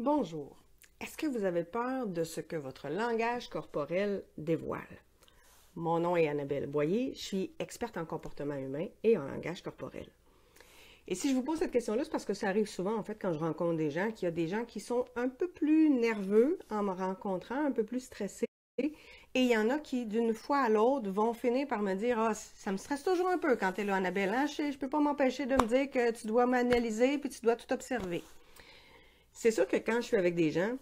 Bonjour. Est-ce que vous avez peur de ce que votre langage corporel dévoile? Mon nom est Annabelle Boyer, je suis experte en comportement humain et en langage corporel. Et si je vous pose cette question-là, c'est parce que ça arrive souvent, en fait, quand je rencontre des gens, qu'il y a des gens qui sont un peu plus nerveux en me rencontrant, un peu plus stressés, et il y en a qui, d'une fois à l'autre, vont finir par me dire « Ah, ça me stresse toujours un peu quand tu es là, Annabelle, hein? Je peux pas m'empêcher de me dire que tu dois m'analyser puis tu dois tout observer. » C'est sûr que quand je suis avec des gens,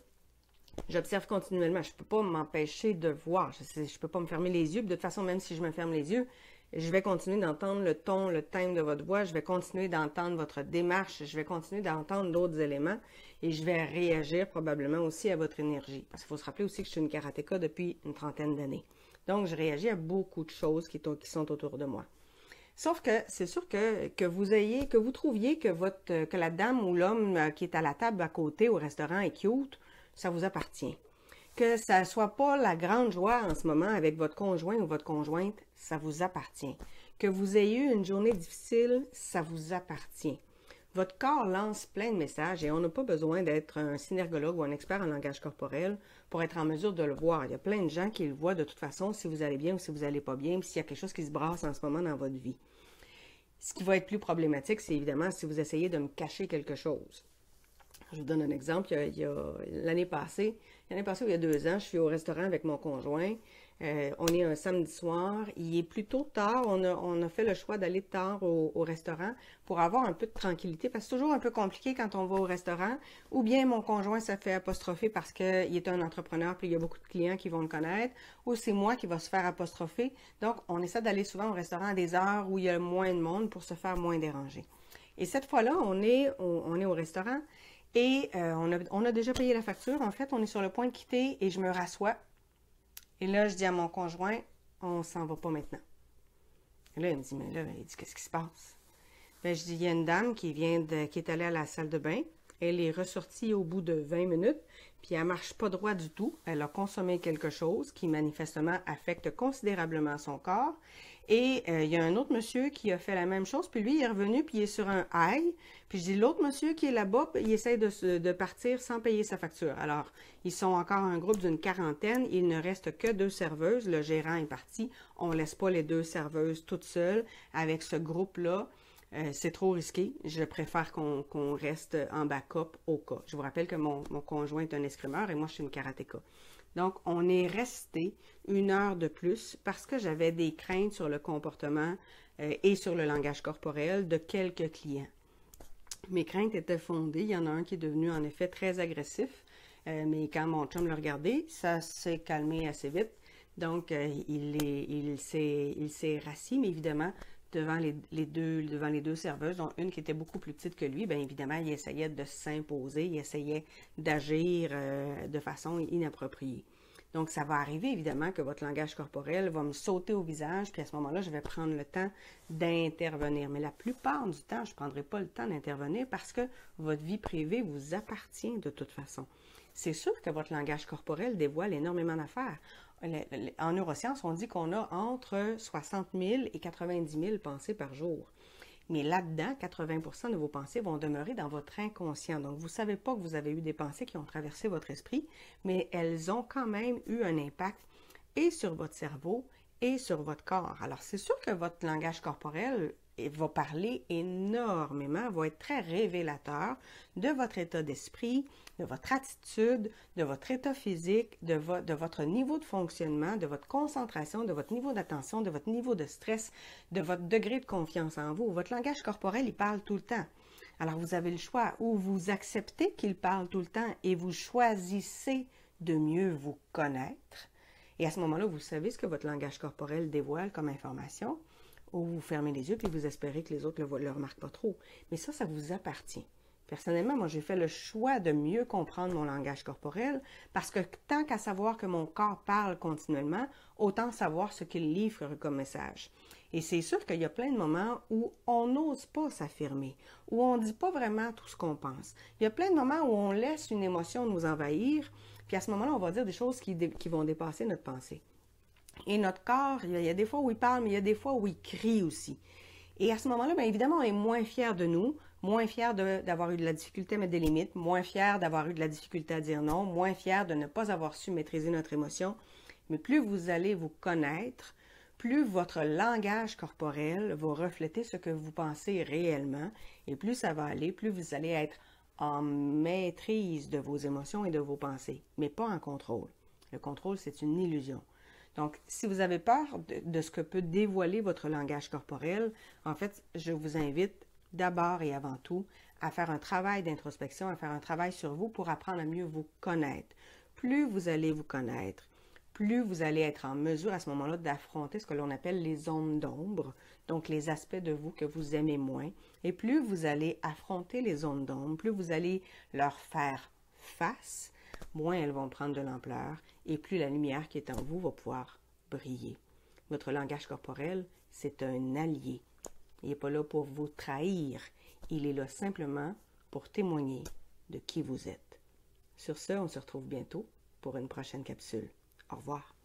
j'observe continuellement. Je ne peux pas m'empêcher de voir. Je ne peux pas me fermer les yeux. De toute façon, même si je me ferme les yeux, je vais continuer d'entendre le ton, le thème de votre voix. Je vais continuer d'entendre votre démarche. Je vais continuer d'entendre d'autres éléments. Et je vais réagir probablement aussi à votre énergie. Parce qu'il faut se rappeler aussi que je suis une karatéka depuis une trentaine d'années. Donc, je réagis à beaucoup de choses qui sont autour de moi. Sauf que c'est sûr que vous trouviez que la dame ou l'homme qui est à la table à côté au restaurant est cute, ça vous appartient. Que ça ne soit pas la grande joie en ce moment avec votre conjoint ou votre conjointe, ça vous appartient. Que vous ayez eu une journée difficile, ça vous appartient. Votre corps lance plein de messages et on n'a pas besoin d'être un synergologue ou un expert en langage corporel pour être en mesure de le voir. Il y a plein de gens qui le voient de toute façon si vous allez bien ou si vous n'allez pas bien, puis s'il y a quelque chose qui se brasse en ce moment dans votre vie. Ce qui va être plus problématique, c'est évidemment si vous essayez de me cacher quelque chose. Je vous donne un exemple. L'année passée, ou il y a 2 ans, je suis au restaurant avec mon conjoint. On est un samedi soir. Il est plutôt tard. On a fait le choix d'aller tard au restaurant pour avoir un peu de tranquillité parce que c'est toujours un peu compliqué quand on va au restaurant. Ou bien mon conjoint se fait apostropher parce qu'il est un entrepreneur puis il y a beaucoup de clients qui vont le connaître. Ou c'est moi qui va se faire apostropher. Donc, on essaie d'aller souvent au restaurant à des heures où il y a moins de monde pour se faire moins déranger. Et cette fois-là, on est au restaurant. Et on a déjà payé la facture. En fait, on est sur le point de quitter et je me rassois. Et là, je dis à mon conjoint, on s'en va pas maintenant. Et là, il me dit, mais là, qu'est-ce qui se passe? Ben, je dis, il y a une dame qui est allée à la salle de bain. Elle est ressortie au bout de 20 minutes, puis elle marche pas droit du tout. Elle a consommé quelque chose qui manifestement affecte considérablement son corps. Et il y a un autre monsieur qui a fait la même chose, puis lui, il est revenu, puis il est sur un high. Puis je dis, l'autre monsieur qui est là-bas, il essaie de partir sans payer sa facture. Alors, ils sont encore un groupe d'une quarantaine. Il ne reste que 2 serveuses. Le gérant est parti. On ne laisse pas les 2 serveuses toutes seules avec ce groupe-là. C'est trop risqué. Je préfère qu'on reste en backup au cas. Je vous rappelle que mon conjoint est un escrimeur et moi, je suis une karatéka. Donc, on est resté 1 heure de plus parce que j'avais des craintes sur le comportement et sur le langage corporel de quelques clients. Mes craintes étaient fondées. Il y en a un qui est devenu en effet très agressif, mais quand mon chum l'a regardé, ça s'est calmé assez vite. Donc, il s'est rassis, mais évidemment, devant les deux serveuses, dont une qui était beaucoup plus petite que lui, bien évidemment, il essayait de s'imposer, il essayait d'agir de façon inappropriée. Donc, ça va arriver, évidemment, que votre langage corporel va me sauter au visage, puis à ce moment-là, je vais prendre le temps d'intervenir. Mais la plupart du temps, je ne prendrai pas le temps d'intervenir parce que votre vie privée vous appartient de toute façon. C'est sûr que votre langage corporel dévoile énormément d'affaires. En neurosciences, on dit qu'on a entre 60 000 et 90 000 pensées par jour. Mais là-dedans, 80% de vos pensées vont demeurer dans votre inconscient. Donc, vous ne savez pas que vous avez eu des pensées qui ont traversé votre esprit, mais elles ont quand même eu un impact et sur votre cerveau et sur votre corps. Alors, c'est sûr que votre langage corporel va parler énormément, va être très révélateur de votre état d'esprit, de votre attitude, de votre état physique, de votre niveau de fonctionnement, de votre concentration, de votre niveau d'attention, de votre niveau de stress, de votre degré de confiance en vous. Votre langage corporel, il parle tout le temps. Alors, vous avez le choix où vous acceptez qu'il parle tout le temps et vous choisissez de mieux vous connaître. Et à ce moment-là, vous savez ce que votre langage corporel dévoile comme information, ou vous fermez les yeux puis vous espérez que les autres ne le remarquent pas trop. Mais ça vous appartient. Personnellement, moi, j'ai fait le choix de mieux comprendre mon langage corporel parce que tant qu'à savoir que mon corps parle continuellement, autant savoir ce qu'il livre comme message. Et c'est sûr qu'il y a plein de moments où on n'ose pas s'affirmer, où on ne dit pas vraiment tout ce qu'on pense. Il y a plein de moments où on laisse une émotion nous envahir, puis à ce moment-là, on va dire des choses qui vont dépasser notre pensée. Et notre corps, il y a des fois où il parle, mais il y a des fois où il crie aussi. Et à ce moment-là, bien évidemment, on est moins fier de nous moins fier d'avoir eu de la difficulté à mettre des limites, moins fier d'avoir eu de la difficulté à dire non, moins fier de ne pas avoir su maîtriser notre émotion. Mais plus vous allez vous connaître, plus votre langage corporel va refléter ce que vous pensez réellement, et plus ça va aller, plus vous allez être en maîtrise de vos émotions et de vos pensées, mais pas en contrôle. Le contrôle, c'est une illusion. Donc, si vous avez peur de ce que peut dévoiler votre langage corporel, en fait, je vous invite d'abord et avant tout à faire un travail d'introspection, à faire un travail sur vous pour apprendre à mieux vous connaître. Plus vous allez vous connaître, plus vous allez être en mesure à ce moment-là d'affronter ce que l'on appelle les zones d'ombre, donc les aspects de vous que vous aimez moins. Et plus vous allez affronter les zones d'ombre, plus vous allez leur faire face, moins elles vont prendre de l'ampleur et plus la lumière qui est en vous va pouvoir briller. Votre langage corporel, c'est un allié. Il n'est pas là pour vous trahir, il est là simplement pour témoigner de qui vous êtes. Sur ce, on se retrouve bientôt pour une prochaine capsule. Au revoir.